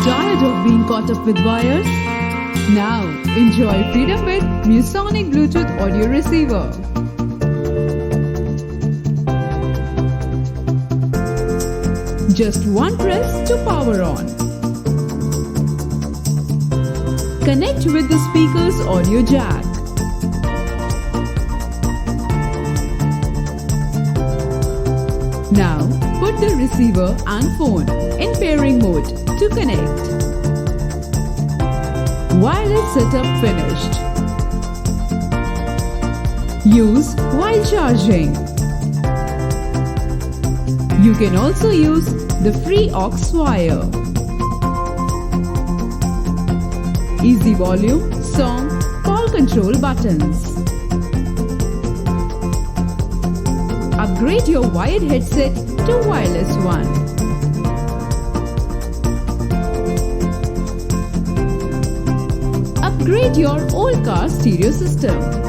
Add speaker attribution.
Speaker 1: Tired of being caught up with wires? Now, enjoy freedom with Musesonic Bluetooth audio receiver. Just one press to power on. Connect with the speaker's audio jack. Now, put the receiver and phone in pairing mode to connect. Wireless setup finished. Use while charging. You can also use the free aux wire. Easy volume, song, call control buttons. Upgrade your wired headset to wireless one. Upgrade your old car stereo system.